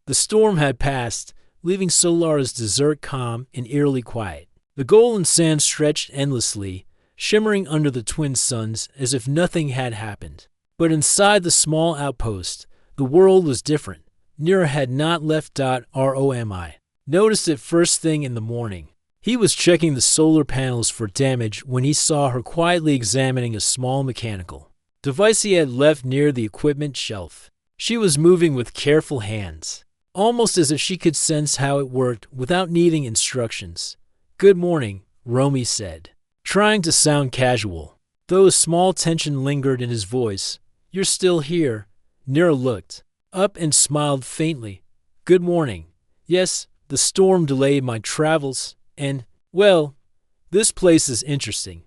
The storm had passed, leaving Solara's desert calm and eerily quiet. The golden sand stretched endlessly, shimmering under the twin suns as if nothing had happened. But inside the small outpost, the world was different. Nira had not left Romi. Noticed it first thing in the morning. He was checking the solar panels for damage when he saw her quietly examining a small mechanical device he had left near the equipment shelf. She was moving with careful hands, almost as if she could sense how it worked without needing instructions. "Good morning," Romy said, trying to sound casual, though a small tension lingered in his voice. "You're still here?" Nira looked up and smiled faintly. "Good morning. Yes, the storm delayed my travels, and, well, this place is interesting."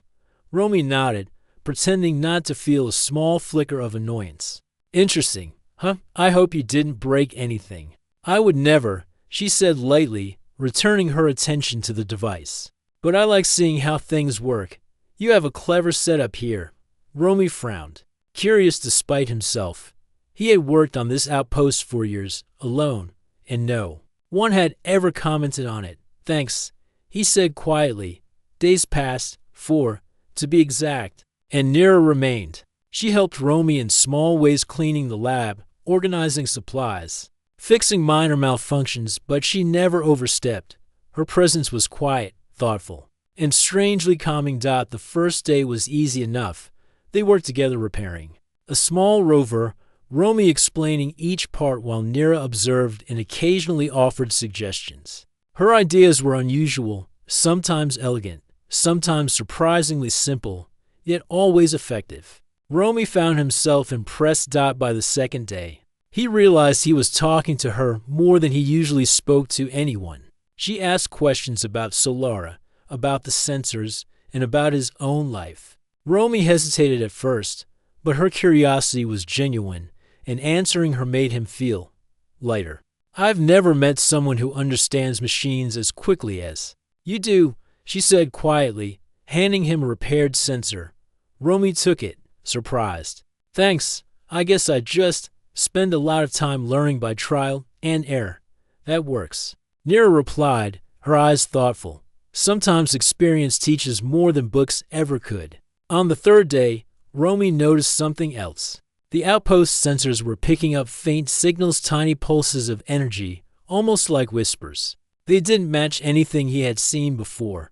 Romy nodded, pretending not to feel a small flicker of annoyance. "Interesting, huh? I hope you didn't break anything." "I would never," she said lightly, returning her attention to the device. "But I like seeing how things work. You have a clever setup here." Romy frowned, curious despite himself. He had worked on this outpost for years, alone, and no one had ever commented on it. "Thanks," he said quietly. Days passed, 4, to be exact, and Nira remained. She helped Romy in small ways, cleaning the lab, organizing supplies, fixing minor malfunctions, but she never overstepped. Her presence was quiet, thoughtful, and strangely calming. The first day was easy enough. They worked together repairing a small rover, Romy explaining each part while Nira observed and occasionally offered suggestions. Her ideas were unusual, sometimes elegant, sometimes surprisingly simple, yet always effective. Romy found himself impressed. By the second day, he realized he was talking to her more than he usually spoke to anyone. She asked questions about Solara, about the sensors, and about his own life. Romy hesitated at first, but her curiosity was genuine, and answering her made him feel lighter. "I've never met someone who understands machines as quickly as you do," she said quietly, handing him a repaired sensor. Romy took it, surprised. "Thanks. I guess I just spend a lot of time learning by trial and error." "That works," Nira replied, her eyes thoughtful. "Sometimes experience teaches more than books ever could." On the third day, Romy noticed something else. The outpost sensors were picking up faint signals, tiny pulses of energy, almost like whispers. They didn't match anything he had seen before.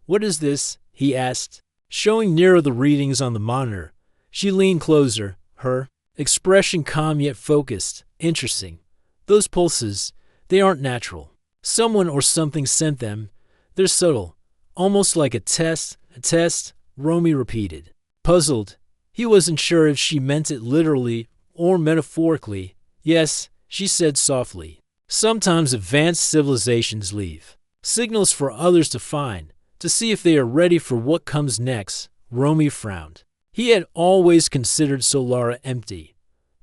"What is this?" he asked, showing Nira the readings on the monitor. She leaned closer, her expression calm yet focused. "Interesting. Those pulses, they aren't natural. Someone or something sent them. They're subtle, almost like a test." "A test?" Romy repeated, puzzled. He wasn't sure if she meant it literally or metaphorically. "Yes," she said softly. "Sometimes advanced civilizations leave signals for others to find, to see if they are ready for what comes next." Romy frowned. He had always considered Solara empty.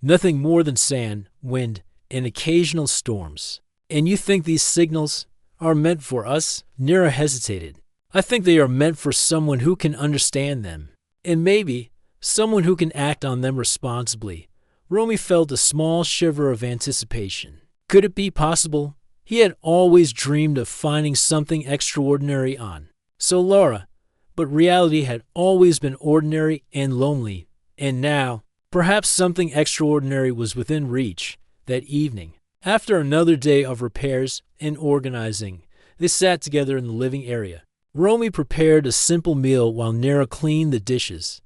Nothing more than sand, wind, and occasional storms. "And you think these signals are meant for us?" Nira hesitated. "I think they are meant for someone who can understand them. And maybe someone who can act on them responsibly." Romy felt a small shiver of anticipation. Could it be possible? He had always dreamed of finding something extraordinary on Solara, but reality had always been ordinary and lonely. And now, perhaps something extraordinary was within reach. That evening, after another day of repairs and organizing, they sat together in the living area. Romy prepared a simple meal while Nira cleaned the dishes.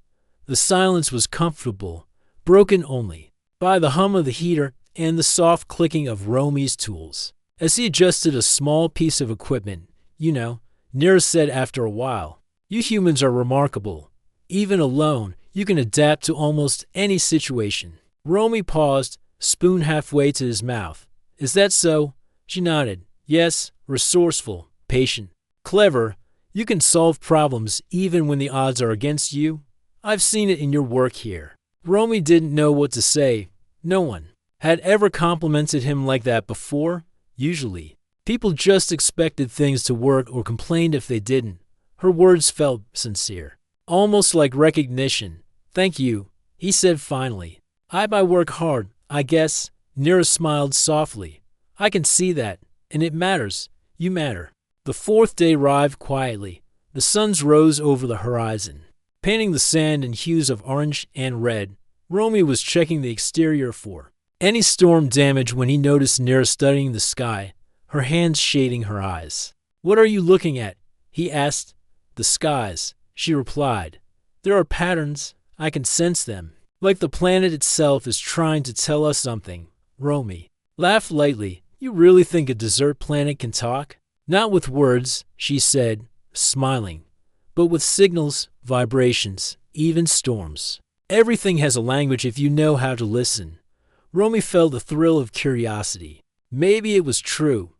The silence was comfortable, broken only by the hum of the heater and the soft clicking of Romy's tools. As he adjusted a small piece of equipment, Nira said after a while, "You humans are remarkable. Even alone, you can adapt to almost any situation." Romy paused, spoon halfway to his mouth. "Is that so?" She nodded. "Yes, resourceful, patient, clever. You can solve problems even when the odds are against you. I've seen it in your work here." Romy didn't know what to say. No one had ever complimented him like that before. Usually, people just expected things to work or complained if they didn't. Her words felt sincere, almost like recognition. "Thank you," he said finally. I work hard, I guess." Nira smiled softly. I can see that, and it matters. You matter. The fourth day arrived quietly. The suns rose over the horizon, painting the sand in hues of orange and red. Romy was checking the exterior for any storm damage when he noticed Nira studying the sky, her hands shading her eyes. "What are you looking at?" he asked. "The skies," she replied. "There are patterns. I can sense them. Like the planet itself is trying to tell us something." Romy laughed lightly. "You really think a desert planet can talk?" "Not with words," she said, smiling, "but with signals, vibrations, even storms. Everything has a language if you know how to listen." Romy felt a thrill of curiosity. Maybe it was true.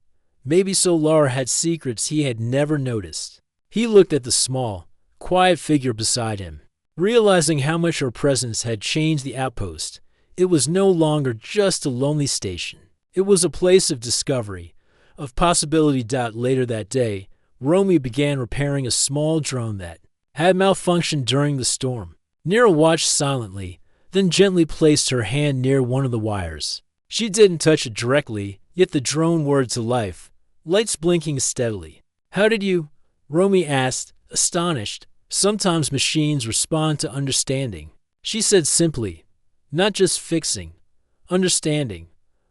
Maybe Solara had secrets he had never noticed. He looked at the small, quiet figure beside him, realizing how much her presence had changed the outpost. It was no longer just a lonely station. It was a place of discovery, of possibility. Later that day, Romy began repairing a small drone that had malfunctioned during the storm. Nira watched silently, then gently placed her hand near one of the wires. She didn't touch it directly, yet the drone whirred to life, lights blinking steadily. "How did you?" Romy asked, astonished. "Sometimes machines respond to understanding," she said simply. "Not just fixing, understanding."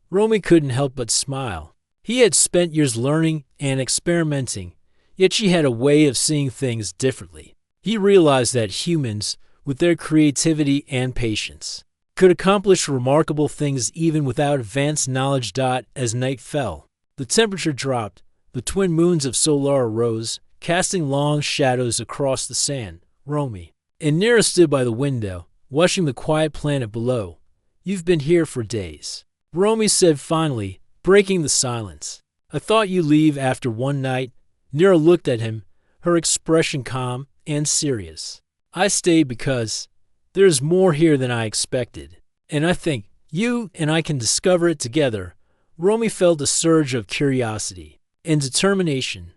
Romy couldn't help but smile. He had spent years learning and experimenting, yet she had a way of seeing things differently. He realized that humans, with their creativity and patience, could accomplish remarkable things even without advanced knowledge. As night fell, the temperature dropped, the twin moons of Solara rose, casting long shadows across the sand. Romy and Nira stood by the window, watching the quiet planet below. "You've been here for days," Romy said finally, breaking the silence. "I thought you'd leave after one night." Nira looked at him, her expression calm and serious. "I stayed because there's more here than I expected, and I think you and I can discover it together." Romy felt a surge of curiosity and determination.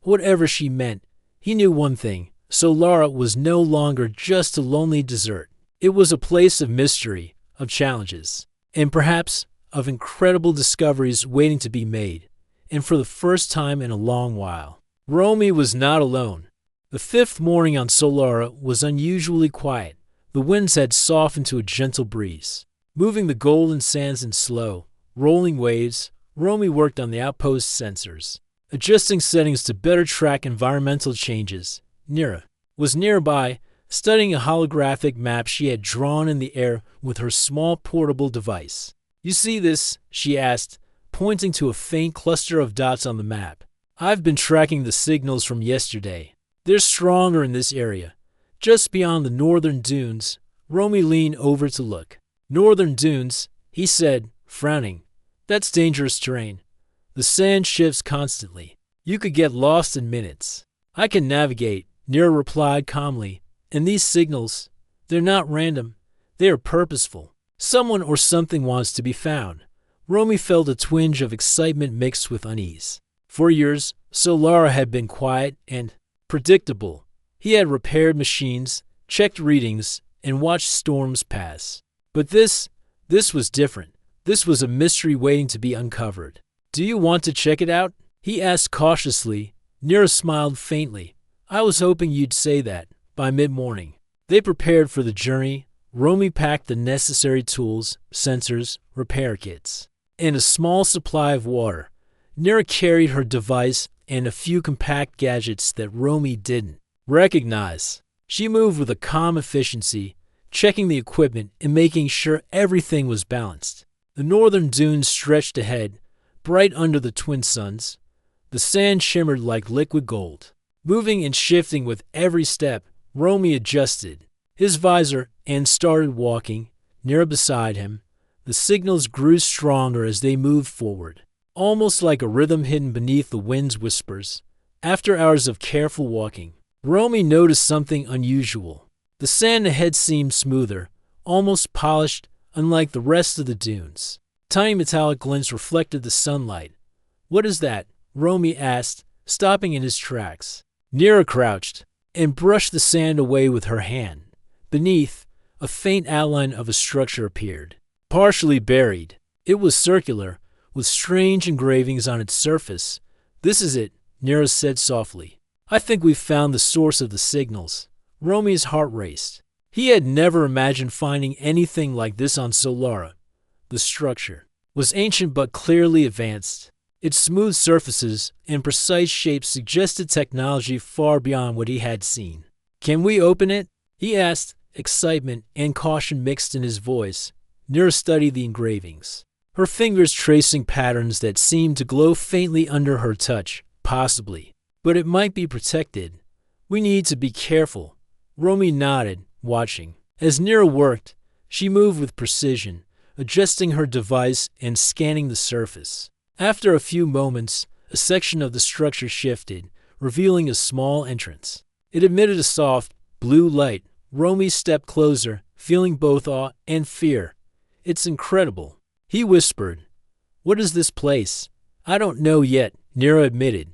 Whatever she meant, he knew one thing: Solara was no longer just a lonely desert. It was a place of mystery, of challenges, and perhaps of incredible discoveries waiting to be made. And for the first time in a long while, Romy was not alone. The fifth morning on Solara was unusually quiet. The winds had softened to a gentle breeze, moving the golden sands in slow, rolling waves. Romy worked on the outpost sensors, adjusting settings to better track environmental changes. Nira was nearby, studying a holographic map she had drawn in the air with her small portable device. "You see this?" she asked, pointing to a faint cluster of dots on the map. "I've been tracking the signals from yesterday. They're stronger in this area, just beyond the northern dunes." Romy leaned over to look. "Northern dunes," he said, frowning. "That's dangerous terrain. The sand shifts constantly. You could get lost in minutes." "I can navigate," Nira replied calmly. "And these signals, they're not random. They are purposeful. Someone or something wants to be found." Romy felt a twinge of excitement mixed with unease. For years, Solara had been quiet and predictable. He had repaired machines, checked readings, and watched storms pass. But this was different. This was a mystery waiting to be uncovered. "Do you want to check it out?" he asked cautiously. Nira smiled faintly. "I was hoping you'd say that." By mid-morning, they prepared for the journey. Romy packed the necessary tools, sensors, repair kits, and a small supply of water. Nira carried her device and a few compact gadgets that Romy didn't recognize. She moved with a calm efficiency, checking the equipment and making sure everything was balanced. The northern dunes stretched ahead, bright under the twin suns. The sand shimmered like liquid gold. Moving and shifting with every step, Romy adjusted his visor and started walking. Nira beside him. The signals grew stronger as they moved forward, almost like a rhythm hidden beneath the wind's whispers. After hours of careful walking, Romy noticed something unusual. The sand ahead seemed smoother, almost polished, unlike the rest of the dunes. Tiny metallic glints reflected the sunlight. "What is that?" Romy asked, stopping in his tracks. Nira crouched and brushed the sand away with her hand. Beneath, a faint outline of a structure appeared, partially buried. It was circular, with strange engravings on its surface. "This is it," Nira said softly. "I think we've found the source of the signals." Romy's heart raced. He had never imagined finding anything like this on Solara. The structure was ancient but clearly advanced. Its smooth surfaces and precise shapes suggested technology far beyond what he had seen. "Can we open it?" he asked, excitement and caution mixed in his voice. Nira studied the engravings, her fingers tracing patterns that seemed to glow faintly under her touch. "Possibly, but it might be protected. We need to be careful." Romy nodded, watching. As Nira worked, she moved with precision, adjusting her device and scanning the surface. After a few moments, a section of the structure shifted, revealing a small entrance. It emitted a soft, blue light. Romy stepped closer, feeling both awe and fear. "It's incredible," he whispered. "What is this place?" "I don't know yet," Nira admitted,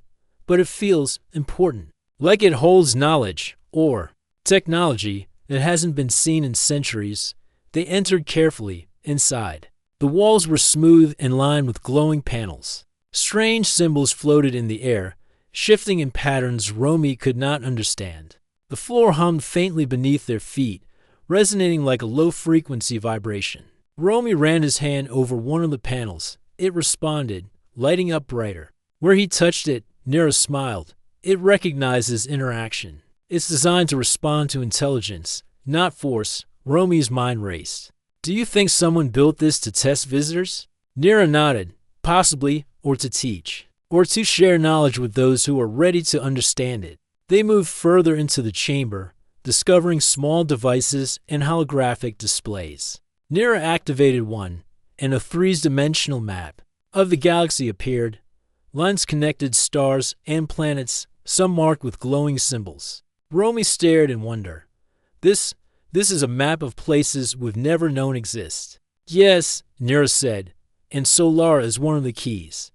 "but it feels important. Like it holds knowledge, or technology, that hasn't been seen in centuries." They entered carefully. Inside, the walls were smooth and lined with glowing panels. Strange symbols floated in the air, shifting in patterns Romy could not understand. The floor hummed faintly beneath their feet, resonating like a low-frequency vibration. Romy ran his hand over one of the panels. It responded, lighting up brighter. Where he touched it, Nira smiled. It recognizes interaction. It's designed to respond to intelligence, not force. Romy's mind raced. "Do you think someone built this to test visitors?" Nira nodded. "Possibly, or to teach, or to share knowledge with those who are ready to understand it." They moved further into the chamber, discovering small devices and holographic displays. Nira activated one, and a three-dimensional map of the galaxy appeared. Lines connected stars and planets, some marked with glowing symbols. Romy stared in wonder. This is a map of places we've never known exist." "Yes," Nira said, "and Solara is one of the keys.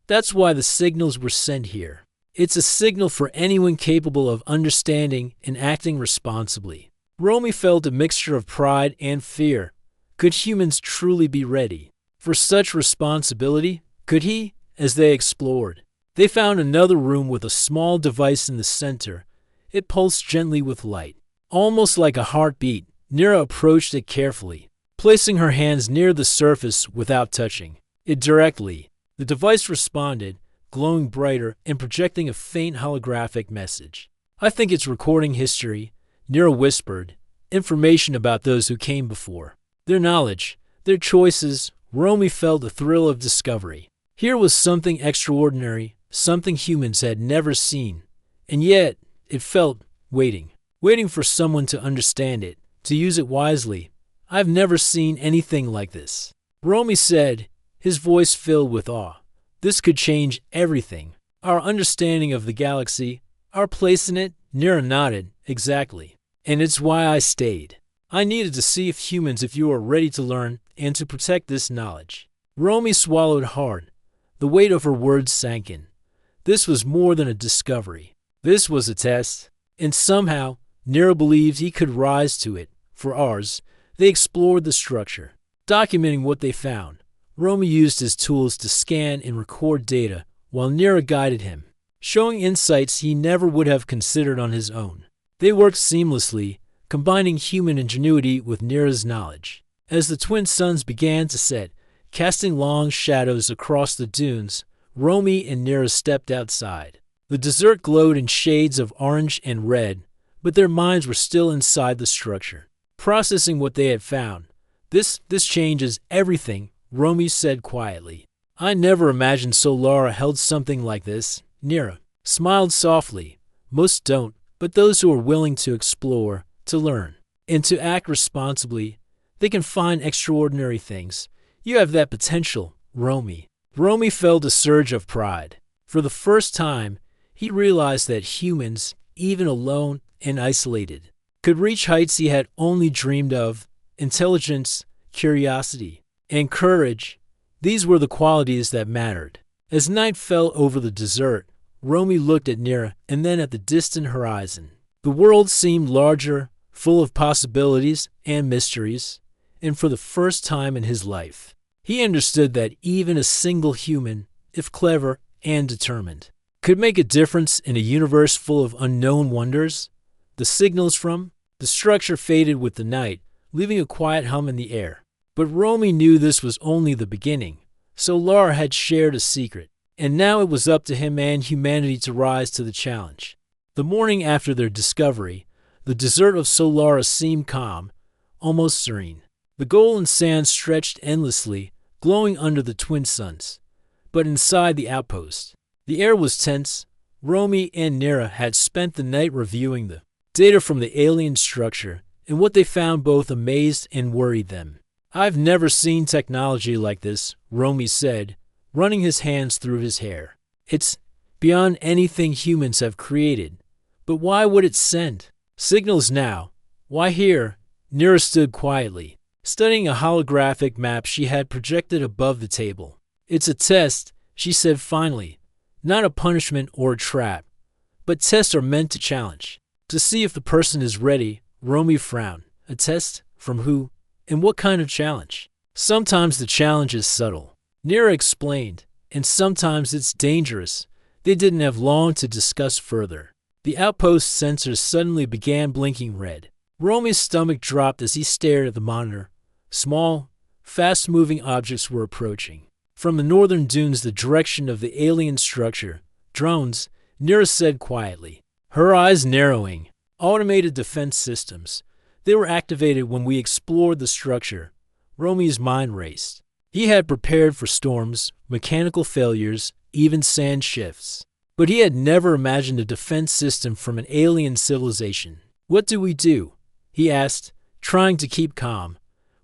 That's why the signals were sent here. It's a signal for anyone capable of understanding and acting responsibly." Romy felt a mixture of pride and fear. Could humans truly be ready for such responsibility? Could he? As they explored, they found another room with a small device in the center. It pulsed gently with light, almost like a heartbeat. Nira approached it carefully, placing her hands near the surface without touching it directly. The device responded, glowing brighter and projecting a faint holographic message. "I think it's recording history," Nira whispered. "Information about those who came before. Their knowledge, their choices." Romy felt a thrill of discovery. Here was something extraordinary, something humans had never seen. And yet, it felt waiting for someone to understand it, to use it wisely. "I've never seen anything like this," Romy said, his voice filled with awe. "This could change everything. Our understanding of the galaxy, our place in it." Nira nodded. "Exactly. And it's why I stayed. I needed to see if you are ready to learn and to protect this knowledge." Romy swallowed hard. The weight of her words sank in. This was more than a discovery. This was a test. And somehow, Nira believed he could rise to it. For hours, they explored the structure, documenting what they found. Romy used his tools to scan and record data, while Nira guided him, showing insights he never would have considered on his own. They worked seamlessly, combining human ingenuity with Nira's knowledge. As the twin suns began to set, casting long shadows across the dunes, Romy and Nira stepped outside. The desert glowed in shades of orange and red, but their minds were still inside the structure, processing what they had found. This changes everything," Romy said quietly. "I never imagined Solara held something like this." Nira smiled softly. "Most don't, but those who are willing to explore, to learn, and to act responsibly, they can find extraordinary things. You have that potential, Romy." Romy felt a surge of pride. For the first time, he realized that humans, even alone and isolated, could reach heights he had only dreamed of. Intelligence, curiosity, and courage. These were the qualities that mattered. As night fell over the desert, Romy looked at Nira and then at the distant horizon. The world seemed larger, full of possibilities and mysteries, and for the first time in his life, He understood that even a single human, if clever and determined, could make a difference in a universe full of unknown wonders. The signals from the structure faded with the night, leaving a quiet hum in the air. But Romy knew this was only the beginning. Solar had shared a secret, and now it was up to him and humanity to rise to the challenge. The morning after their discovery, the desert of Solaris seemed calm, almost serene. The golden sand stretched endlessly, glowing under the twin suns. But inside the outpost, the air was tense. Romy and Nira had spent the night reviewing the data from the alien structure, and what they found both amazed and worried them. "I've never seen technology like this," Romy said, running his hands through his hair. "It's beyond anything humans have created. But why would it send signals now? Why here?" Nira stood quietly, studying a holographic map she had projected above the table. "It's a test," she said finally. "Not a punishment or a trap. But tests are meant to challenge, to see if the person is ready." Romy frowned. "A test? From who? And what kind of challenge?" "Sometimes the challenge is subtle," Nira explained, "and sometimes it's dangerous." They didn't have long to discuss further. The outpost sensors suddenly began blinking red. Romy's stomach dropped as he stared at the monitor. Small, fast-moving objects were approaching. From the northern dunes, the direction of the alien structure. "Drones," Nira said quietly, her eyes narrowing. "Automated defense systems. They were activated when we explored the structure." Romy's mind raced. He had prepared for storms, mechanical failures, even sand shifts. But he had never imagined a defense system from an alien civilization. "What do we do?" he asked, trying to keep calm.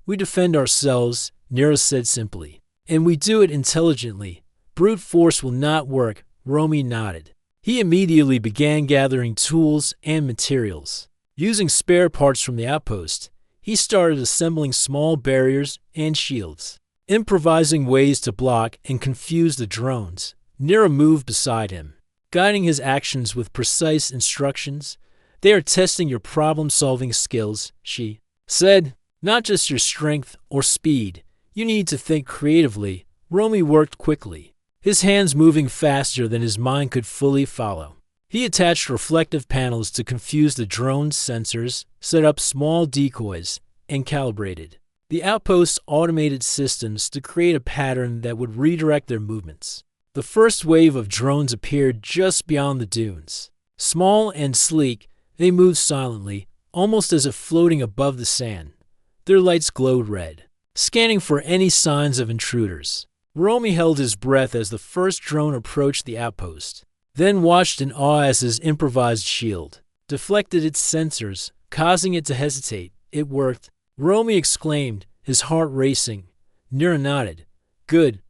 "We defend ourselves," Nira said simply. "And we do it intelligently. Brute force will not work." Romy nodded. He immediately began gathering tools and materials. Using spare parts from the outpost, he started assembling small barriers and shields, improvising ways to block and confuse the drones. Nira moved beside him, guiding his actions with precise instructions. "They are testing your problem-solving skills," she said, "not just your strength or speed. You need to think creatively." Romy worked quickly, his hands moving faster than his mind could fully follow. He attached reflective panels to confuse the drone's sensors, set up small decoys, and calibrated the outpost's automated systems to create a pattern that would redirect their movements. The first wave of drones appeared just beyond the dunes. Small and sleek, they moved silently, almost as if floating above the sand. Their lights glowed red, scanning for any signs of intruders. Romy held his breath as the first drone approached the outpost, then watched in awe as his improvised shield deflected its sensors, causing it to hesitate. "It worked," Romy exclaimed, his heart racing. Nira nodded. "Good.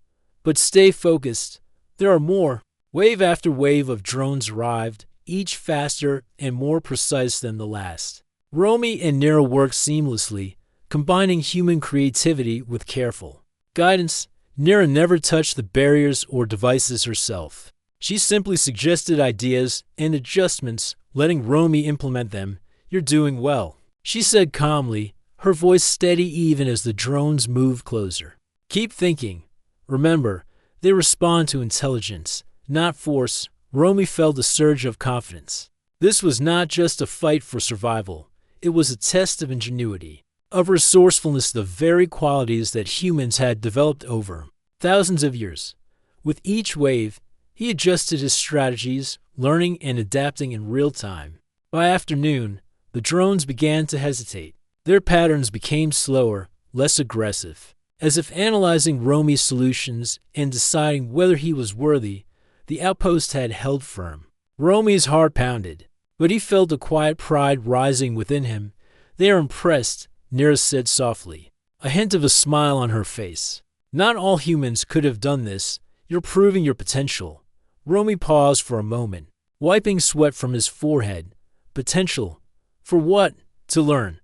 But stay focused. There are more." Wave after wave of drones arrived, each faster and more precise than the last. Romy and Nira worked seamlessly, combining human creativity with careful guidance. Nira never touched the barriers or devices herself. She simply suggested ideas and adjustments, letting Romy implement them. "You're doing well," she said calmly, her voice steady even as the drones moved closer. "Keep thinking. Remember, they respond to intelligence, not force." Romy felt a surge of confidence. This was not just a fight for survival. It was a test of ingenuity, of resourcefulness, the very qualities that humans had developed over thousands of years. With each wave, he adjusted his strategies, learning and adapting in real time. By afternoon, the drones began to hesitate. Their patterns became slower, less aggressive. As if analyzing Romy's solutions and deciding whether he was worthy, the outpost had held firm. Romy's heart pounded, but he felt a quiet pride rising within him. "They are impressed," Nira said softly, a hint of a smile on her face. "Not all humans could have done this. You're proving your potential." Romy paused for a moment, wiping sweat from his forehead. "Potential? For what?" "To learn.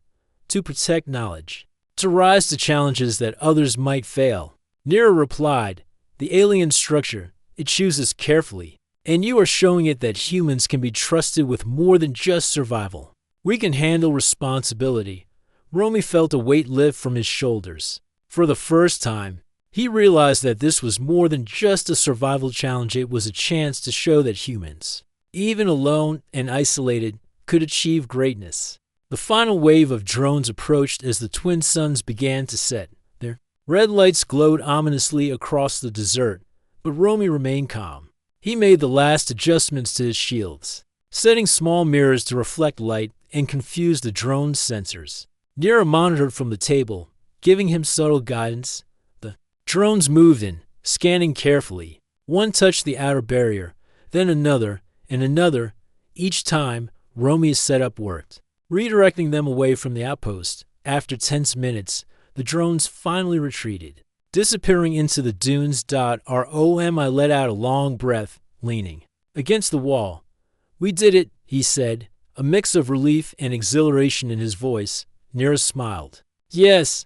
To protect knowledge. To rise to challenges that others might fail." Nira replied, "The alien structure, it chooses carefully. And you are showing it that humans can be trusted with more than just survival. We can handle responsibility." Romy felt a weight lift from his shoulders. For the first time, He realized that this was more than just a survival challenge. It was a chance to show that humans, even alone and isolated, could achieve greatness. The final wave of drones approached as the twin suns began to set. Their red lights glowed ominously across the desert, but Romy remained calm. He made the last adjustments to his shields, setting small mirrors to reflect light and confuse the drone's sensors. Nira monitored from the table, giving him subtle guidance. The drones moved in, scanning carefully. One touched the outer barrier, then another, and another. Each time, Romy's setup worked, redirecting them away from the outpost. After tense minutes, the drones finally retreated, disappearing into the dunes. I let out a long breath, leaning against the wall. "We did it," he said, a mix of relief and exhilaration in his voice. Nira smiled. "Yes,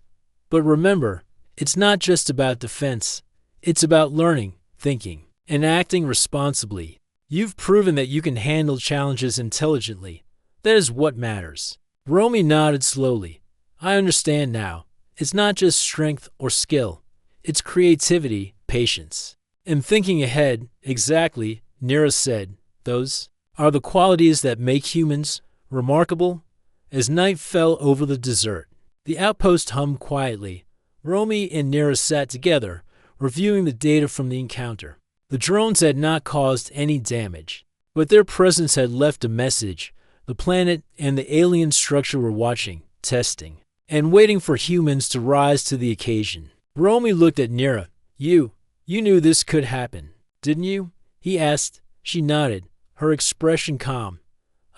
but remember, it's not just about defense. It's about learning, thinking, and acting responsibly. You've proven that you can handle challenges intelligently. That is what matters." Romy nodded slowly. "I understand now. It's not just strength or skill. It's creativity, patience, and thinking ahead." "Exactly," Nira said. "Those are the qualities that make humans remarkable." As night fell over the desert, the outpost hummed quietly. Romy and Nira sat together, reviewing the data from the encounter. The drones had not caused any damage, but their presence had left a message. The planet and the alien structure were watching, testing, and waiting for humans to rise to the occasion. Romy looked at Nira. You knew this could happen, didn't you?" he asked. She nodded, her expression calm.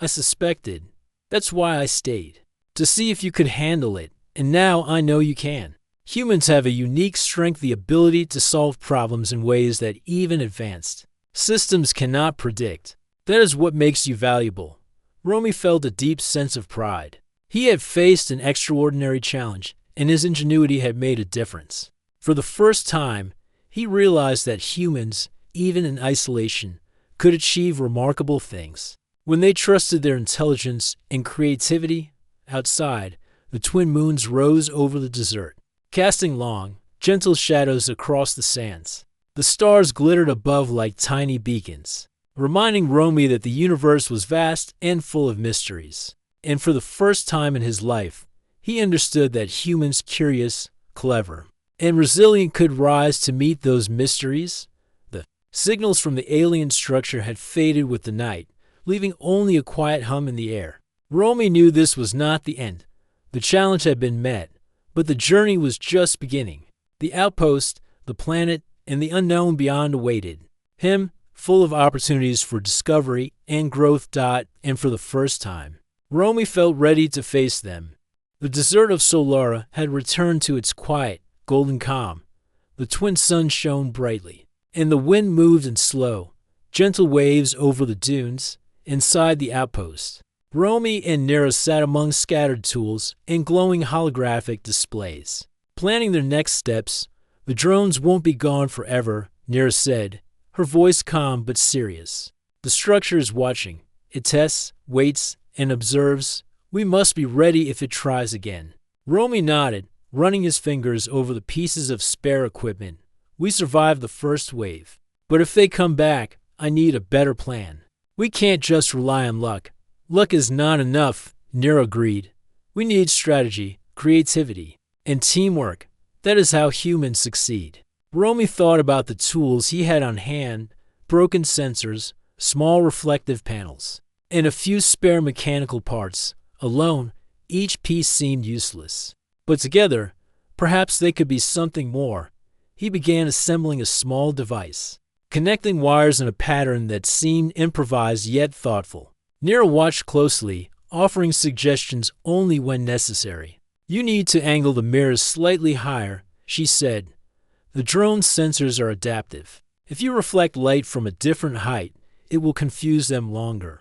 "I suspected. That's why I stayed, to see if you could handle it, and now I know you can. Humans have a unique strength, the ability to solve problems in ways that even advanced systems cannot predict. That is what makes you valuable." Romy felt a deep sense of pride. He had faced an extraordinary challenge, and his ingenuity had made a difference. For the first time, he realized that humans, even in isolation, could achieve remarkable things when they trusted their intelligence and creativity. Outside, the twin moons rose over the desert, casting long, gentle shadows across the sands. The stars glittered above like tiny beacons, reminding Romy that the universe was vast and full of mysteries. And for the first time in his life, he understood that humans, curious, clever, and resilient, could rise to meet those mysteries. The signals from the alien structure had faded with the night, leaving only a quiet hum in the air. Romy knew this was not the end. The challenge had been met, but the journey was just beginning. The outpost, the planet, and the unknown beyond awaited him, full of opportunities for discovery and growth. And for the first time, Romy felt ready to face them. The desert of Solara had returned to its quiet, golden calm. The twin suns shone brightly, and the wind moved in slow, gentle waves over the dunes. Inside the outpost, Romy and Nira sat among scattered tools and glowing holographic displays, planning their next steps. "The drones won't be gone forever," Nira said, her voice calm but serious. "The structure is watching. It tests, waits, and observes. We must be ready if it tries again." Romy nodded, running his fingers over the pieces of spare equipment. "We survived the first wave, but if they come back, I need a better plan. We can't just rely on luck." "Luck is not enough," Nira agreed. "We need strategy, creativity, and teamwork. That is how humans succeed." Romy thought about the tools he had on hand: broken sensors, small reflective panels, and a few spare mechanical parts. Alone, each piece seemed useless. But together, perhaps they could be something more. He began assembling a small device, connecting wires in a pattern that seemed improvised yet thoughtful. Nira watched closely, offering suggestions only when necessary. "You need to angle the mirrors slightly higher," she said. "The drone's sensors are adaptive. If you reflect light from a different height, it will confuse them longer."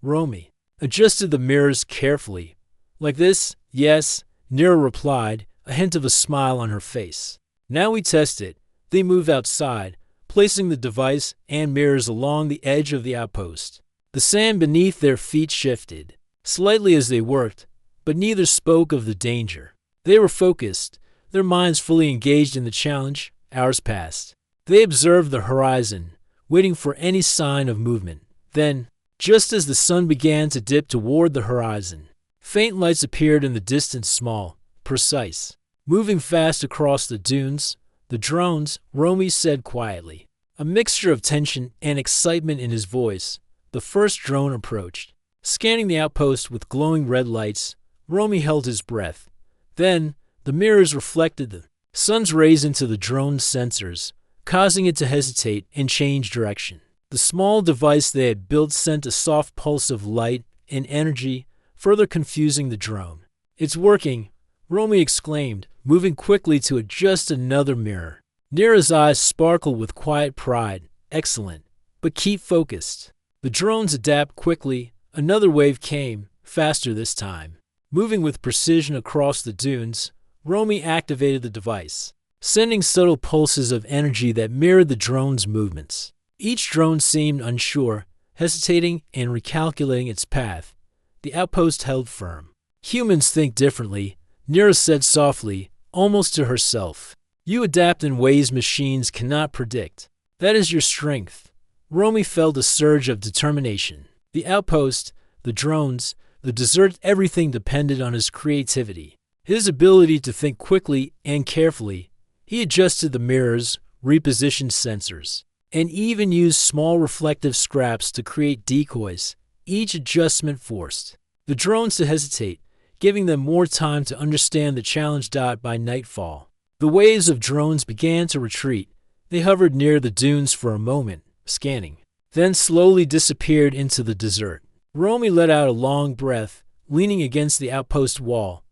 Romy adjusted the mirrors carefully. "Like this?" "Yes," Nira replied, a hint of a smile on her face. "Now we test it." They moved outside, placing the device and mirrors along the edge of the outpost. The sand beneath their feet shifted slightly as they worked, but neither spoke of the danger. They were focused, their minds fully engaged in the challenge. Hours passed. They observed the horizon, waiting for any sign of movement. Then, just as the sun began to dip toward the horizon, faint lights appeared in the distance, small, precise. Moving fast across the dunes, the drones, Romy said quietly. A mixture of tension and excitement in his voice, the first drone approached. Scanning the outpost with glowing red lights, Romy held his breath. Then, the mirrors reflected the sun's rays into the drone's sensors, causing it to hesitate and change direction. The small device they had built sent a soft pulse of light and energy, further confusing the drone. "It's working," Romy exclaimed, moving quickly to adjust another mirror. Nira's eyes sparkled with quiet pride. "Excellent, but keep focused." The drones adapt quickly. Another wave came, faster this time. Moving with precision across the dunes, Romy activated the device, sending subtle pulses of energy that mirrored the drone's movements. Each drone seemed unsure, hesitating and recalculating its path. The outpost held firm. "Humans think differently," Nira said softly, almost to herself. "You adapt in ways machines cannot predict. That is your strength." Romy felt a surge of determination. The outpost, the drones, the desert, everything depended on his creativity. His ability to think quickly and carefully. He adjusted the mirrors, repositioned sensors, and even used small reflective scraps to create decoys, each adjustment forced the drones to hesitate, giving them more time to understand the challenge. By nightfall, the waves of drones began to retreat. They hovered near the dunes for a moment, scanning, then slowly disappeared into the desert. Romy let out a long breath, leaning against the outpost wall.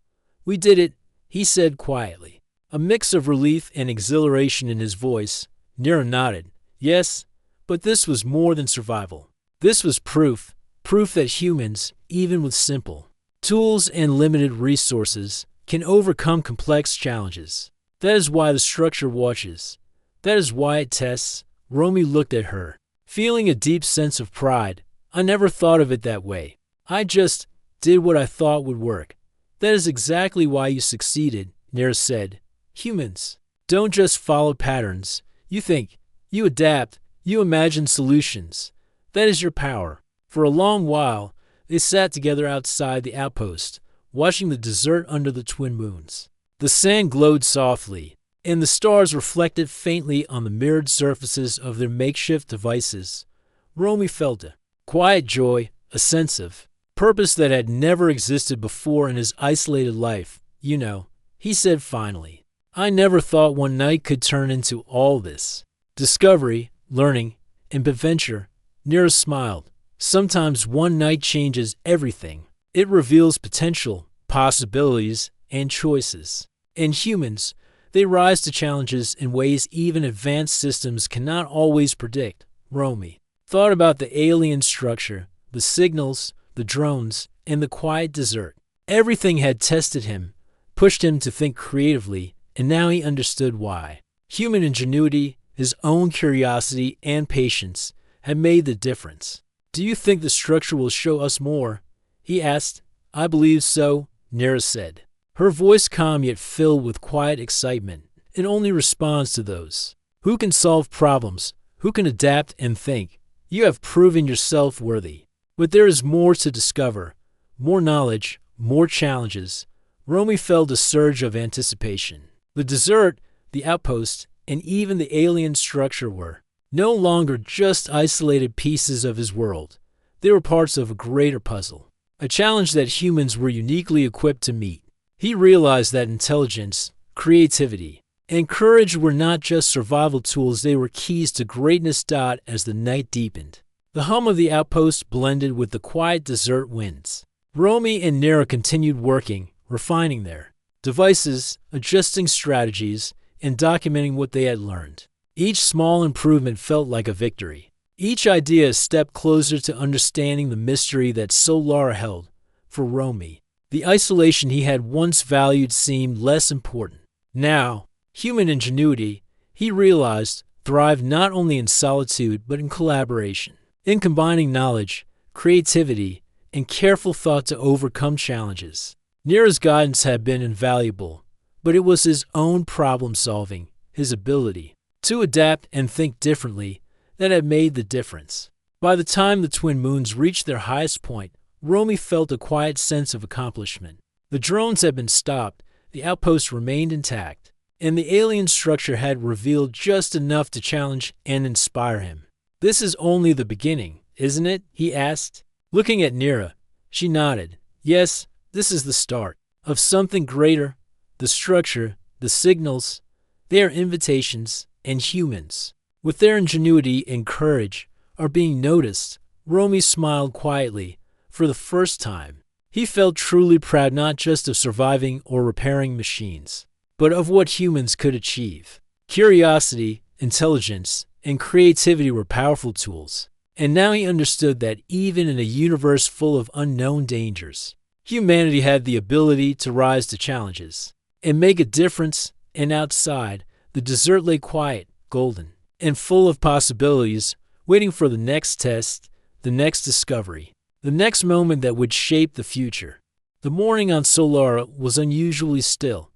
"We did it," he said quietly, a mix of relief and exhilaration in his voice. Nira nodded. "Yes, but this was more than survival. This was proof that humans, even with simple tools and limited resources, can overcome complex challenges. That is why the structure watches. That is why it tests." Romy looked at her, feeling a deep sense of pride. "I never thought of it that way. I just did what I thought would work." "That is exactly why you succeeded," Nira said. "Humans don't just follow patterns. You think, you adapt, you imagine solutions. That is your power." For a long while, they sat together outside the outpost, watching the desert under the twin moons. The sand glowed softly, and the stars reflected faintly on the mirrored surfaces of their makeshift devices. Romy felt a quiet joy, a sense of purpose that had never existed before in his isolated life. "You know," he said finally, "I never thought one night could turn into all this. Discovery, learning, and adventure." Nira smiled. "Sometimes one night changes everything. It reveals potential, possibilities, and choices. And humans, they rise to challenges in ways even advanced systems cannot always predict." Romy thought about the alien structure, the signals, the drones, and the quiet desert. Everything had tested him, pushed him to think creatively, and now he understood why. Human ingenuity, his own curiosity, and patience had made the difference. "Do you think the structure will show us more?" he asked. "I believe so," Nira said, her voice calm yet filled with quiet excitement. "It only responds to those who can solve problems, who can adapt and think. You have proven yourself worthy. But there is more to discover, more knowledge, more challenges." Romy felt a surge of anticipation. The desert, the outpost, and even the alien structure were no longer just isolated pieces of his world. They were parts of a greater puzzle, a challenge that humans were uniquely equipped to meet. He realized that intelligence, creativity, and courage were not just survival tools, they were keys to greatness. As the night deepened, the hum of the outpost blended with the quiet desert winds. Romy and Nira continued working, refining their devices, adjusting strategies, and documenting what they had learned. Each small improvement felt like a victory. Each idea a step closer to understanding the mystery that Solara held. For Romy, the isolation he had once valued seemed less important. Now, human ingenuity, he realized, thrived not only in solitude but in collaboration, in combining knowledge, creativity, and careful thought to overcome challenges. Nira's guidance had been invaluable, but it was his own problem-solving, his ability to adapt and think differently, that had made the difference. By the time the twin moons reached their highest point, Romy felt a quiet sense of accomplishment. The drones had been stopped, the outpost remained intact, and the alien structure had revealed just enough to challenge and inspire him. "This is only the beginning, isn't it?" he asked. Looking at Nira, she nodded. "Yes, this is the start of something greater. The structure, the signals, they are invitations, and humans, with their ingenuity and courage, are being noticed." Romy smiled quietly. For the first time, he felt truly proud not just of surviving or repairing machines, but of what humans could achieve. Curiosity, intelligence, and creativity were powerful tools, and now he understood that even in a universe full of unknown dangers, humanity had the ability to rise to challenges and make a difference. And outside, the desert lay quiet, golden, and full of possibilities, waiting for the next test, the next discovery, the next moment that would shape the future. The morning on Solara was unusually still.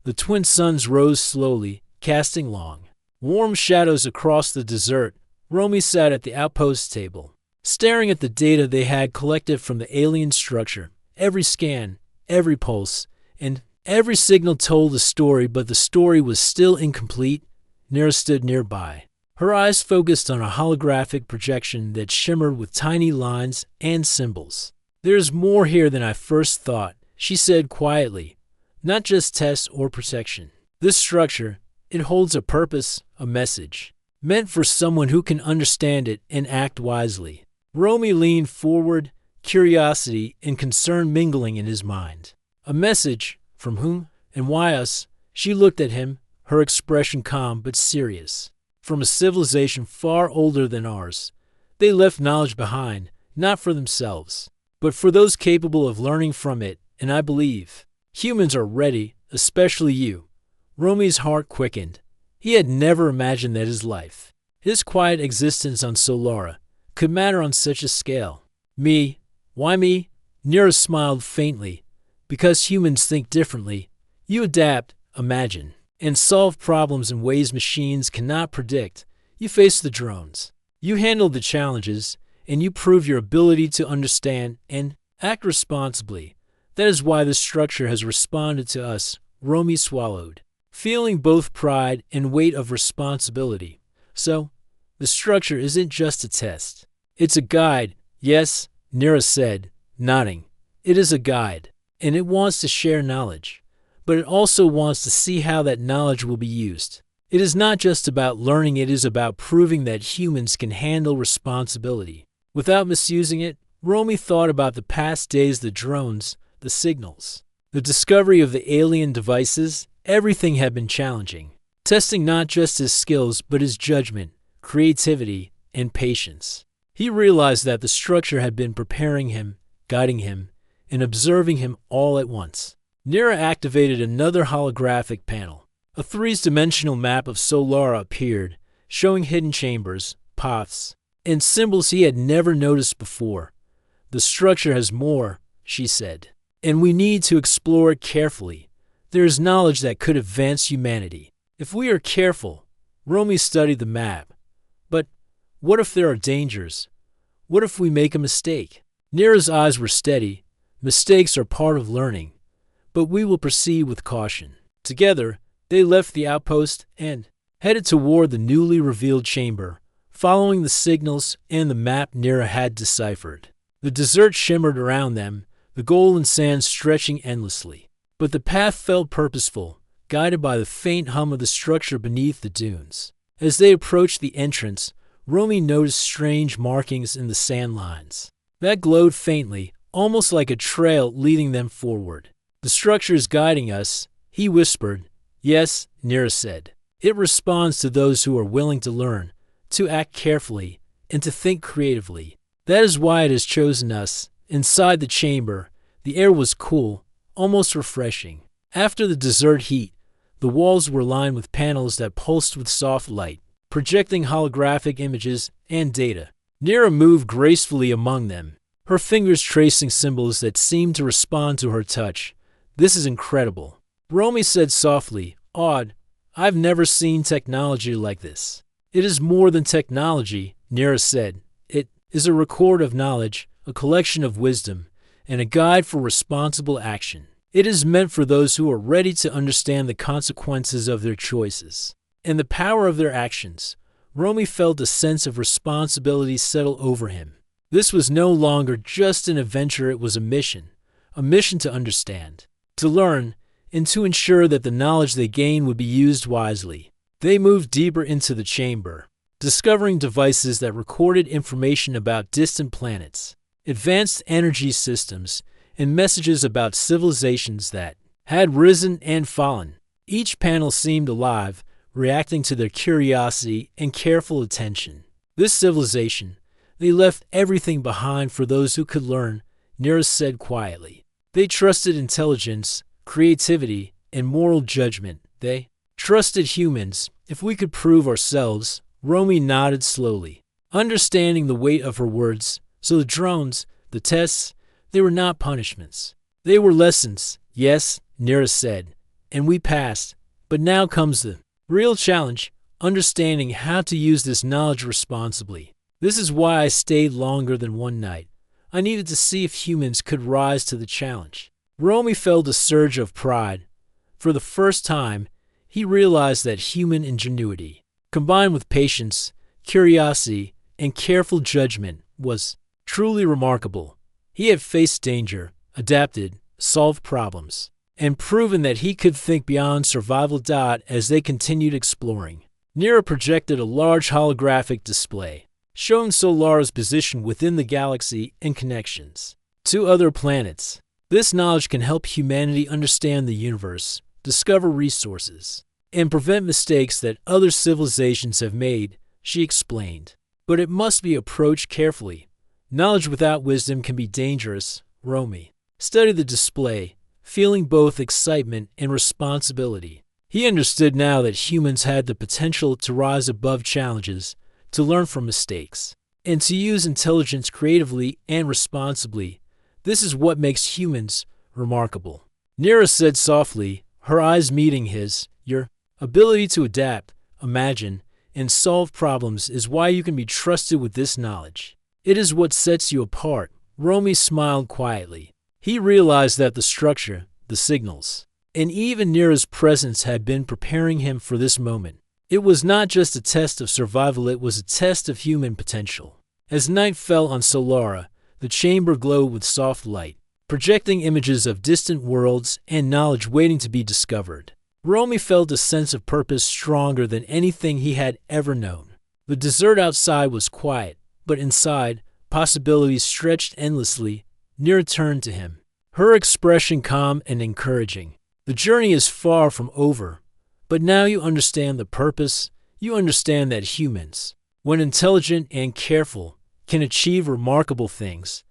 The twin suns rose slowly, casting long, warm shadows across the desert. Romy sat at the outpost table, staring at the data they had collected from the alien structure. Every scan, every pulse, and every signal told a story, but the story was still incomplete. Nira stood nearby, her eyes focused on a holographic projection that shimmered with tiny lines and symbols. "There's more here than I first thought," she said quietly. "Not just tests or protection. This structure, it holds a purpose, a message, meant for someone who can understand it and act wisely." Romy leaned forward, curiosity and concern mingling in his mind. "A message? From whom? And why us?" She looked at him, her expression calm but serious. "From a civilization far older than ours. They left knowledge behind, not for themselves, but for those capable of learning from it, and I believe humans are ready, especially you." Romy's heart quickened. He had never imagined that his life, his quiet existence on Solara, could matter on such a scale. "Me? Why me?" Nira smiled faintly. "Because humans think differently. You adapt, imagine, and solve problems in ways machines cannot predict. You face the drones. You handle the challenges, and you prove your ability to understand and act responsibly. That is why this structure has responded to us." Romy swallowed, feeling both pride and weight of responsibility. "So, the structure isn't just a test. It's a guide." "Yes," Nira said, nodding. "It is a guide, and it wants to share knowledge. But it also wants to see how that knowledge will be used. It is not just about learning, it is about proving that humans can handle responsibility without misusing it." Romy thought about the past days, the drones, the signals, the discovery of the alien devices. Everything had been challenging, testing not just his skills but his judgment, creativity, and patience. He realized that the structure had been preparing him, guiding him, and observing him all at once. Nira activated another holographic panel. A three-dimensional map of Solara appeared, showing hidden chambers, paths, and symbols he had never noticed before. "The structure has more," she said, "and we need to explore it carefully. There is knowledge that could advance humanity if we are careful." Romy studied the map. "But what if there are dangers? What if we make a mistake?" Nira's eyes were steady. "Mistakes are part of learning, but we will proceed with caution." Together, they left the outpost and headed toward the newly revealed chamber, following the signals and the map Nira had deciphered. The desert shimmered around them, the golden sand stretching endlessly. But the path felt purposeful, guided by the faint hum of the structure beneath the dunes. As they approached the entrance, Romy noticed strange markings in the sand lines that glowed faintly, almost like a trail leading them forward. "The structure is guiding us," he whispered. "Yes," Nira said. "It responds to those who are willing to learn, to act carefully, and to think creatively. That is why it has chosen us." Inside the chamber, the air was cool, almost refreshing. After the desert heat, the walls were lined with panels that pulsed with soft light, projecting holographic images and data. Nira moved gracefully among them, her fingers tracing symbols that seemed to respond to her touch. "This is incredible," Romy said softly, awed. I've never seen technology like this. It is more than technology, Nira said. It is a record of knowledge, a collection of wisdom, and a guide for responsible action. It is meant for those who are ready to understand the consequences of their choices and the power of their actions. Romy felt a sense of responsibility settle over him. This was no longer just an adventure, it was a mission to understand, to learn, and to ensure that the knowledge they gained would be used wisely. They moved deeper into the chamber, discovering devices that recorded information about distant planets, advanced energy systems, and messages about civilizations that had risen and fallen. Each panel seemed alive, reacting to their curiosity and careful attention. This civilization, they left everything behind for those who could learn, Nira said quietly. They trusted intelligence, creativity, and moral judgment. They trusted humans. If we could prove ourselves, Romy nodded slowly, understanding the weight of her words. So the drones, the tests, they were not punishments. They were lessons. Yes, Nira said, and we passed. But now comes the real challenge, understanding how to use this knowledge responsibly. This is why I stayed longer than one night. I needed to see if humans could rise to the challenge. Romy felt a surge of pride. For the first time, he realized that human ingenuity, combined with patience, curiosity, and careful judgment, was truly remarkable. He had faced danger, adapted, solved problems, and proven that he could think beyond survival. As they continued exploring, Nira projected a large holographic display, showing Solara's position within the galaxy and connections to other planets. This knowledge can help humanity understand the universe, discover resources, and prevent mistakes that other civilizations have made, she explained. But it must be approached carefully. Knowledge without wisdom can be dangerous. Romy studied the display, feeling both excitement and responsibility. He understood now that humans had the potential to rise above challenges, to learn from mistakes, and to use intelligence creatively and responsibly. This is what makes humans remarkable. Nira said softly, her eyes meeting his. Your ability to adapt, imagine, and solve problems is why you can be trusted with this knowledge. It is what sets you apart. Romy smiled quietly. He realized that the structure, the signals, and even Nira's presence had been preparing him for this moment. It was not just a test of survival, it was a test of human potential. As night fell on Solara, the chamber glowed with soft light, projecting images of distant worlds and knowledge waiting to be discovered. Romy felt a sense of purpose stronger than anything he had ever known. The desert outside was quiet, but inside, possibilities stretched endlessly. Nira turned to him, her expression calm and encouraging. The journey is far from over, but now you understand the purpose. You understand that humans, when intelligent and careful, can achieve remarkable things.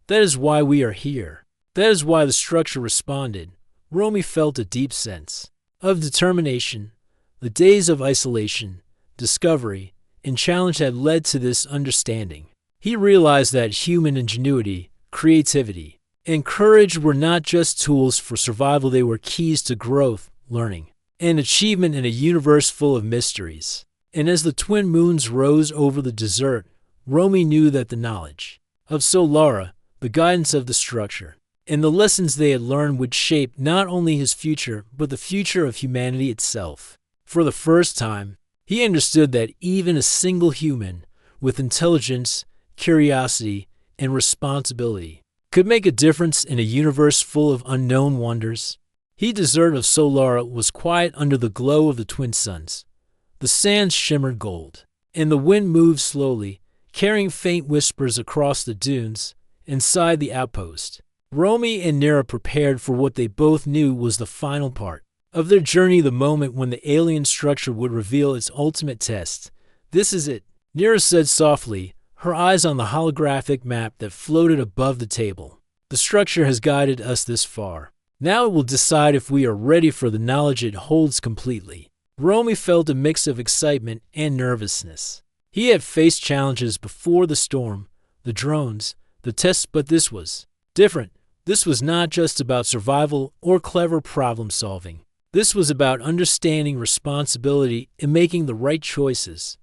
That is why we are here. That is why the structure responded. Romy felt a deep sense of determination. The days of isolation, discovery, and challenge had led to this understanding. He realized that human ingenuity, creativity, and courage were not just tools for survival, they were keys to growth, learning, and achievement in a universe full of mysteries. And as the twin moons rose over the desert, Romy knew that the knowledge of Solara, the guidance of the structure, and the lessons they had learned would shape not only his future, but the future of humanity itself. For the first time, he understood that even a single human with intelligence, curiosity, and responsibility could make a difference in a universe full of unknown wonders. The desert of Solara was quiet under the glow of the twin suns. The sands shimmered gold, and the wind moved slowly, carrying faint whispers across the dunes. Inside the outpost, Romy and Nira prepared for what they both knew was the final part of their journey, the moment when the alien structure would reveal its ultimate test. This is it, Nira said softly, her eyes on the holographic map that floated above the table. The structure has guided us this far. Now it will decide if we are ready for the knowledge it holds completely. Romy felt a mix of excitement and nervousness. He had faced challenges before: the storm, the drones, the tests, but this was different. This was not just about survival or clever problem solving. This was about understanding responsibility and making the right choices.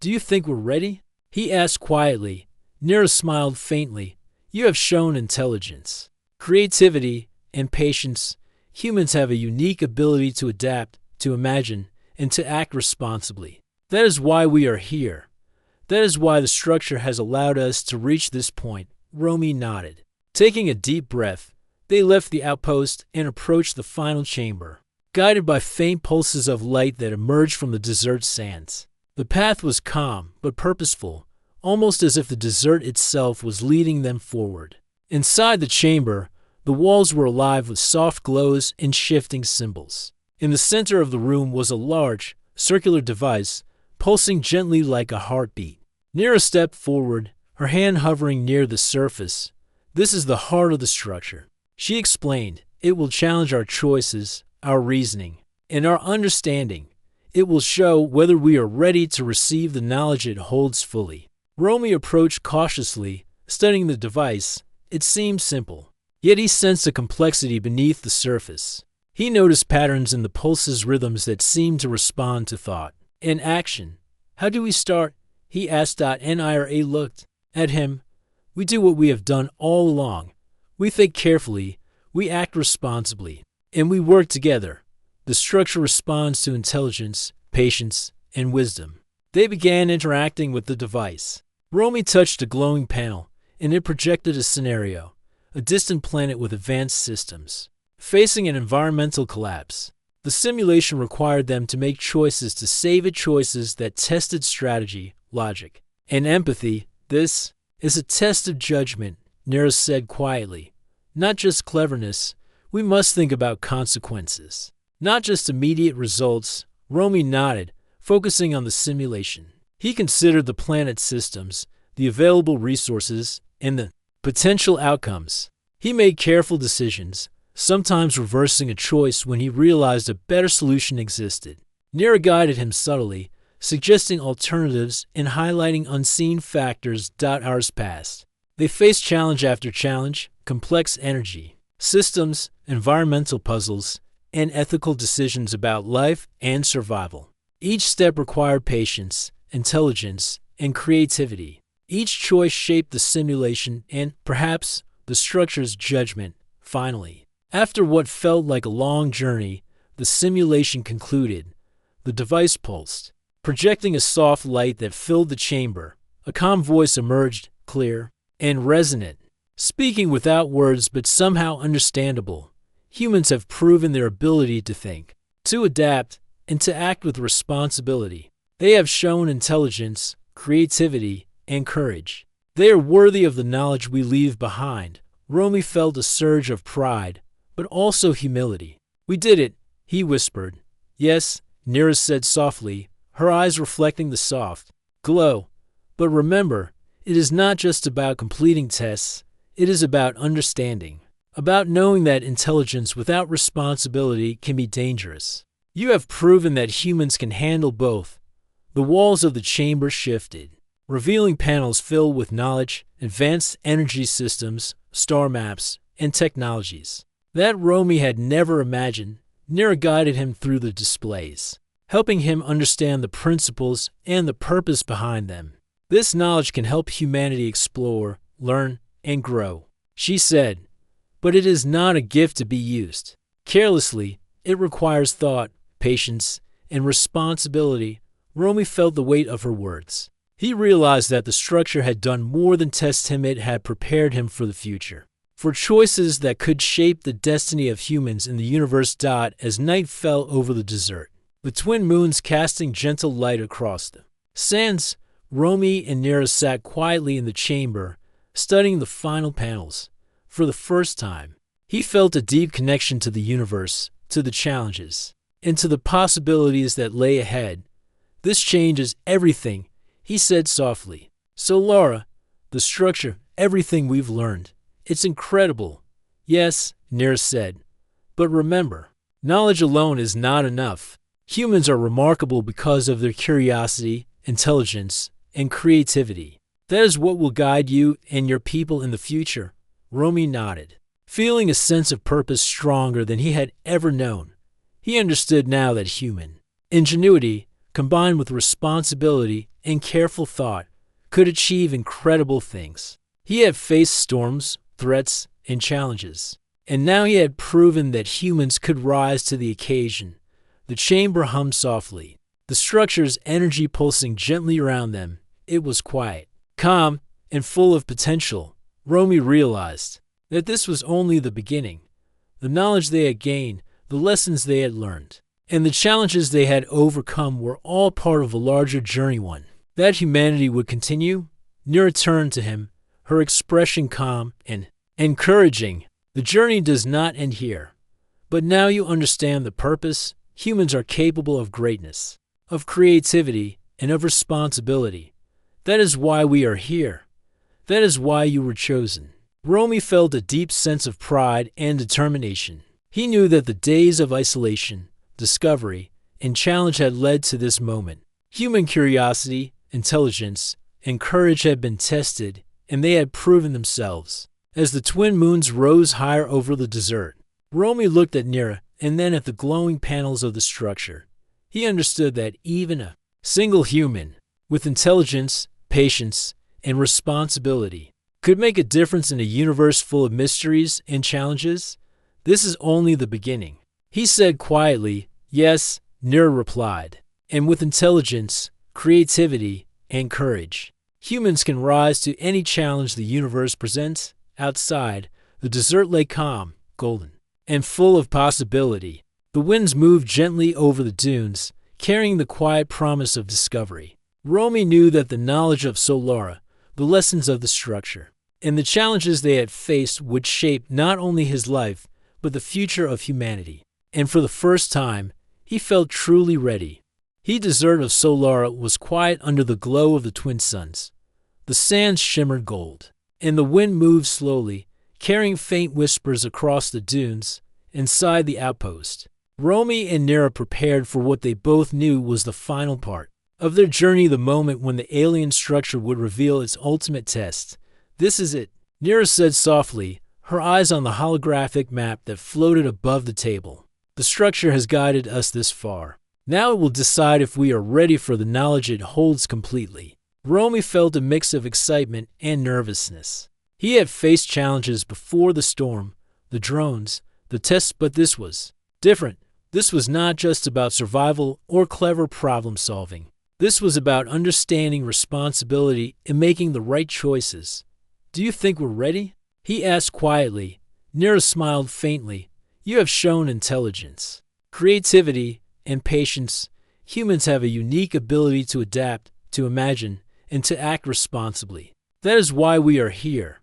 "Do you think we're ready?" he asked quietly. Nira smiled faintly. "You have shown intelligence, creativity, and patience. Humans have a unique ability to adapt, to imagine, and to act responsibly. That is why we are here. That is why the structure has allowed us to reach this point." Romy nodded. Taking a deep breath, they left the outpost and approached the final chamber, guided by faint pulses of light that emerged from the desert sands. The path was calm but purposeful, almost as if the desert itself was leading them forward. Inside the chamber, the walls were alive with soft glows and shifting symbols. In the center of the room was a large, circular device, pulsing gently like a heartbeat. Nira stepped forward, her hand hovering near the surface. "This is the heart of the structure," she explained. "It will challenge our choices, our reasoning, and our understanding. It will show whether we are ready to receive the knowledge it holds fully." Romy approached cautiously, studying the device. It seemed simple, yet he sensed a complexity beneath the surface. He noticed patterns in the pulse's rhythms that seemed to respond to thought and action. "How do we start?" he asked. Nira looked at him. "We do what we have done all along. We think carefully, we act responsibly, and we work together. The structure responds to intelligence, patience, and wisdom." They began interacting with the device. Romy touched a glowing panel, and it projected a scenario: a distant planet with advanced systems, facing an environmental collapse. The simulation required them to make choices to save it, choices that tested strategy, logic, and empathy. "This is a test of judgment," Nira said quietly. "Not just cleverness. We must think about consequences, not just immediate results." Romy nodded, focusing on the simulation. He considered the planet's systems, the available resources, and the potential outcomes. He made careful decisions, sometimes reversing a choice when he realized a better solution existed. Nira guided him subtly, suggesting alternatives and highlighting unseen factors. Hours passed. They faced challenge after challenge: complex energy systems, environmental puzzles, and ethical decisions about life and survival. Each step required patience, intelligence, and creativity. Each choice shaped the simulation and, perhaps, the structure's judgment. Finally, after what felt like a long journey, the simulation concluded. The device pulsed, projecting a soft light that filled the chamber. A calm voice emerged, clear and resonant, speaking without words but somehow understandable. "Humans have proven their ability to think, to adapt, and to act with responsibility. They have shown intelligence, creativity, and courage. They are worthy of the knowledge we leave behind." Romy felt a surge of pride, but also humility. "We did it," he whispered. "Yes," Nira said softly, her eyes reflecting the soft glow. "But remember, it is not just about completing tests. It is about understanding, about knowing that intelligence without responsibility can be dangerous. You have proven that humans can handle both." The walls of the chamber shifted, revealing panels filled with knowledge, advanced energy systems, star maps, and technologies that Romy had never imagined. Nira guided him through the displays, helping him understand the principles and the purpose behind them. "This knowledge can help humanity explore, learn, and grow," she said. "But it is not a gift to be used carelessly. It requires thought, patience, and responsibility." Romy felt the weight of her words. He realized that the structure had done more than test him. It had prepared him for the future, for choices that could shape the destiny of humans in the universe. As night fell over the desert, the twin moons casting gentle light across the sands, Romy and Nira sat quietly in the chamber, studying the final panels. For the first time, he felt a deep connection to the universe, to the challenges, and to the possibilities that lay ahead. "This changes everything," he said softly. "So Laura, the structure, everything we've learned, it's incredible." "Yes," Nira said. "But remember, knowledge alone is not enough. Humans are remarkable because of their curiosity, intelligence, and creativity. That is what will guide you and your people in the future." Romy nodded, feeling a sense of purpose stronger than he had ever known. He understood now that human ingenuity, combined with responsibility and careful thought, could achieve incredible things. He had faced storms, threats, and challenges, and now he had proven that humans could rise to the occasion. The chamber hummed softly, the structure's energy pulsing gently around them. It was quiet, calm, and full of potential. Romy realized that this was only the beginning. The knowledge they had gained, the lessons they had learned, and the challenges they had overcome were all part of a larger journey, one that humanity would continue. Nira turned to him, her expression calm and encouraging. The journey does not end here. But now you understand the purpose. Humans are capable of greatness, of creativity, and of responsibility. That is why we are here. That is why you were chosen. Romy felt a deep sense of pride and determination. He knew that the days of isolation, discovery, and challenge had led to this moment. Human curiosity, intelligence, and courage had been tested, and they had proven themselves. As the twin moons rose higher over the desert, Romy looked at Nira and then at the glowing panels of the structure. He understood that even a single human, with intelligence, patience, and responsibility, could make a difference in a universe full of mysteries and challenges. This is only the beginning. He said quietly. Yes, Nira replied. And with intelligence, creativity, and courage, humans can rise to any challenge the universe presents. Outside, the desert lay calm, golden, and full of possibility. The winds moved gently over the dunes, carrying the quiet promise of discovery. Romy knew that the knowledge of Solara, the lessons of the structure, and the challenges they had faced would shape not only his life, but the future of humanity. And for the first time, he felt truly ready. The desert of Solara was quiet under the glow of the twin suns. The sands shimmered gold, and the wind moved slowly, carrying faint whispers across the dunes. Inside the outpost, Romy and Nira prepared for what they both knew was the final part of their journey, the moment when the alien structure would reveal its ultimate test. This is it, Nira said softly, her eyes on the holographic map that floated above the table. The structure has guided us this far. Now it will decide if we are ready for the knowledge it holds completely. Romy felt a mix of excitement and nervousness. He had faced challenges before: the storm, the drones, the tests, but this was different. This was not just about survival or clever problem solving. This was about understanding responsibility and making the right choices. Do you think we're ready? He asked quietly. Nira smiled faintly. You have shown intelligence, creativity, and patience. Humans have a unique ability to adapt, to imagine, and to act responsibly. That is why we are here.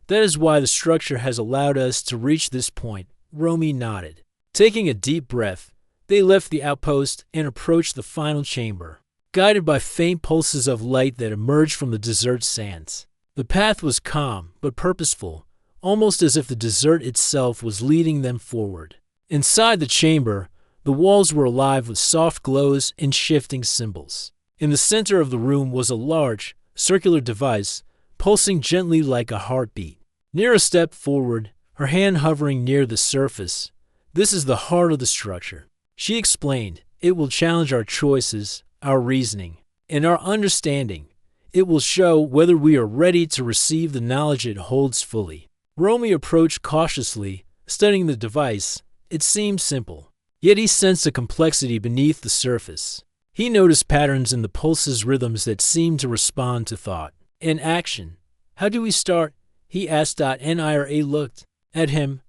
That is why the structure has allowed us to reach this point. Romy nodded. Taking a deep breath, they left the outpost and approached the final chamber, guided by faint pulses of light that emerged from the desert sands. The path was calm but purposeful, almost as if the desert itself was leading them forward. Inside the chamber, the walls were alive with soft glows and shifting symbols. In the center of the room was a large, circular device, pulsing gently like a heartbeat. Nira stepped forward, her hand hovering near the surface. This is the heart of the structure, she explained. It will challenge our choices, our reasoning, and our understanding. It will show whether we are ready to receive the knowledge it holds fully. Romy approached cautiously, studying the device. It seemed simple, yet he sensed a complexity beneath the surface. He noticed patterns in the pulse's rhythms that seemed to respond to thought and action. How do we start? He asked. Nira looked at him.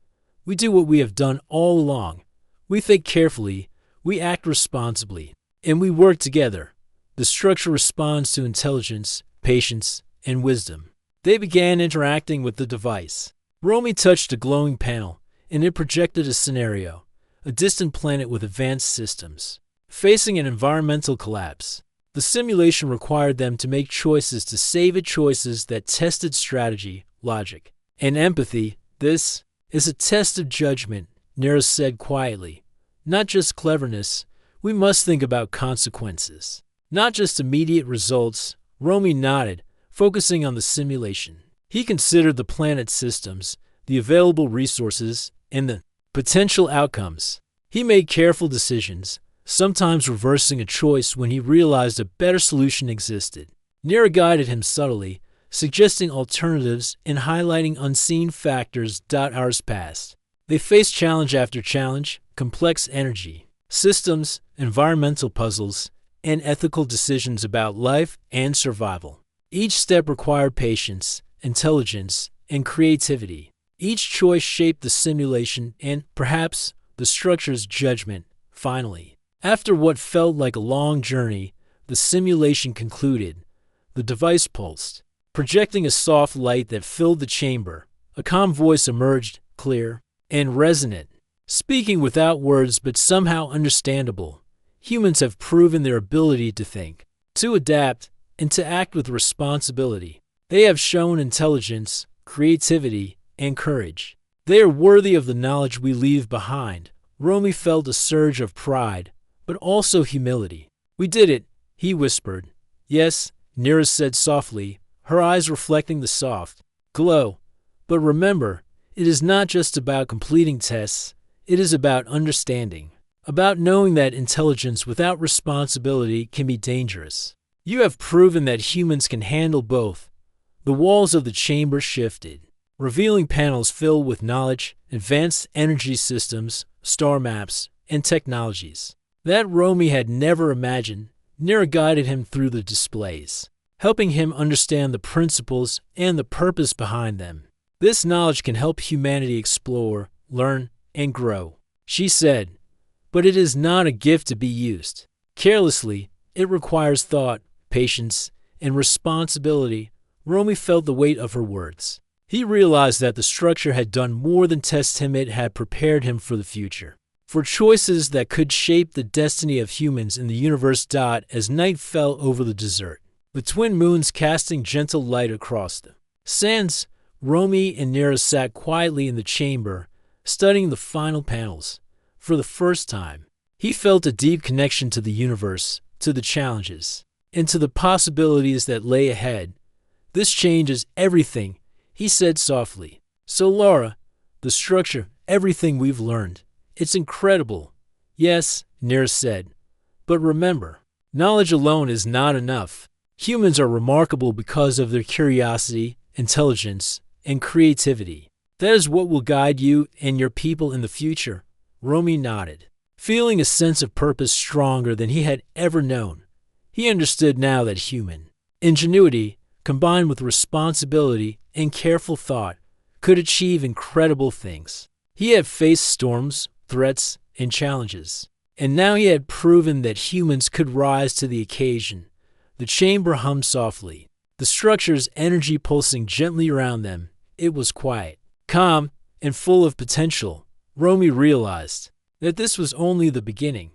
We do what we have done all along. We think carefully, we act responsibly, and we work together. The structure responds to intelligence, patience, and wisdom. They began interacting with the device. Romy touched a glowing panel, and it projected a scenario: a distant planet with advanced systems, facing an environmental collapse. The simulation required them to make choices to save it, choices that tested strategy, logic, and empathy. This is a test of judgment, Nira said quietly. Not just cleverness, we must think about consequences, not just immediate results. Romy nodded, focusing on the simulation. He considered the planet's systems, the available resources, and the potential outcomes. He made careful decisions, sometimes reversing a choice when he realized a better solution existed. Nira guided him subtly, suggesting alternatives and highlighting unseen factors. Hours passed. They faced challenge after challenge, complex energy, systems, environmental puzzles, and ethical decisions about life and survival. Each step required patience, intelligence, and creativity. Each choice shaped the simulation and, perhaps, the structure's judgment. Finally, after what felt like a long journey, the simulation concluded. The device pulsed, projecting a soft light that filled the chamber. A calm voice emerged, clear and resonant, speaking without words but somehow understandable. Humans have proven their ability to think, to adapt, and to act with responsibility. They have shown intelligence, creativity, and courage. They are worthy of the knowledge we leave behind. Romy felt a surge of pride, but also humility. We did it, he whispered. Yes, Nira said softly, her eyes reflecting the soft glow. But remember, it is not just about completing tests, it is about understanding, about knowing that intelligence without responsibility can be dangerous. You have proven that humans can handle both. The walls of the chamber shifted, revealing panels filled with knowledge, advanced energy systems, star maps, and technologies that Romy had never imagined. Nira guided him through the displays, helping him understand the principles and the purpose behind them. This knowledge can help humanity explore, learn, and grow, she said. But it is not a gift to be used carelessly. It requires thought, patience, and responsibility. Romy felt the weight of her words. He realized that the structure had done more than test him, it had prepared him for the future, for choices that could shape the destiny of humans in the universe. As night fell over the desert, the twin moons casting gentle light across the sands, Romy and Nira sat quietly in the chamber, studying the final panels. For the first time, he felt a deep connection to the universe, to the challenges, and to the possibilities that lay ahead. This changes everything, he said softly. So Laura, the structure, everything we've learned, it's incredible. Yes, Nira said. But remember, knowledge alone is not enough. Humans are remarkable because of their curiosity, intelligence, and creativity. That is what will guide you and your people in the future. Romy nodded, feeling a sense of purpose stronger than he had ever known. He understood now that human ingenuity, combined with responsibility and careful thought, could achieve incredible things. He had faced storms, threats, and challenges, and now he had proven that humans could rise to the occasion. The chamber hummed softly, the structure's energy pulsing gently around them. It was quiet, calm, and full of potential. Romy realized that this was only the beginning.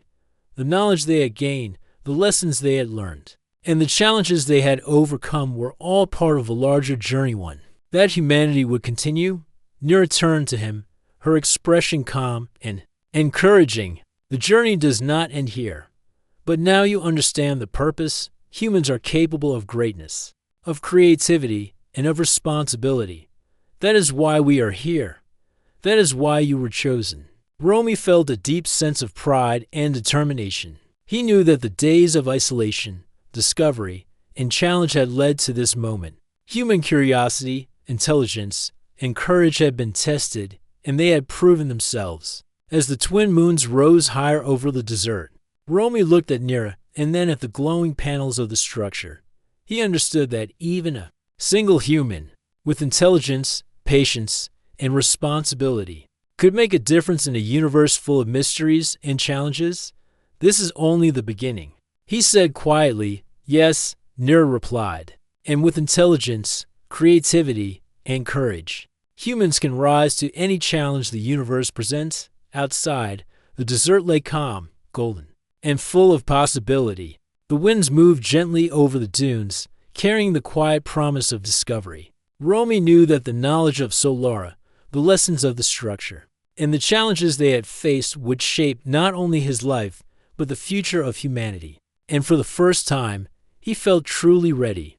The knowledge they had gained, the lessons they had learned, and the challenges they had overcome were all part of a larger journey, one that humanity would continue. Nira turned to him, her expression calm and encouraging. The journey does not end here. But now you understand the purpose. Humans are capable of greatness, of creativity, and of responsibility. That is why we are here. That is why you were chosen. Romy felt a deep sense of pride and determination. He knew that the days of isolation, discovery, and challenge had led to this moment. Human curiosity, intelligence, and courage had been tested, and they had proven themselves. As the twin moons rose higher over the desert, Romy looked at Nira and then at the glowing panels of the structure. He understood that even a single human, with intelligence, patience, and responsibility, could make a difference in a universe full of mysteries and challenges. This is only the beginning, he said quietly. Yes, Nira replied. And with intelligence, creativity, and courage, humans can rise to any challenge the universe presents. Outside, the desert lay calm, golden, and full of possibility. The winds moved gently over the dunes, carrying the quiet promise of discovery. Romy knew that the knowledge of Solara, the lessons of the structure, and the challenges they had faced would shape not only his life, but the future of humanity. And for the first time, he felt truly ready.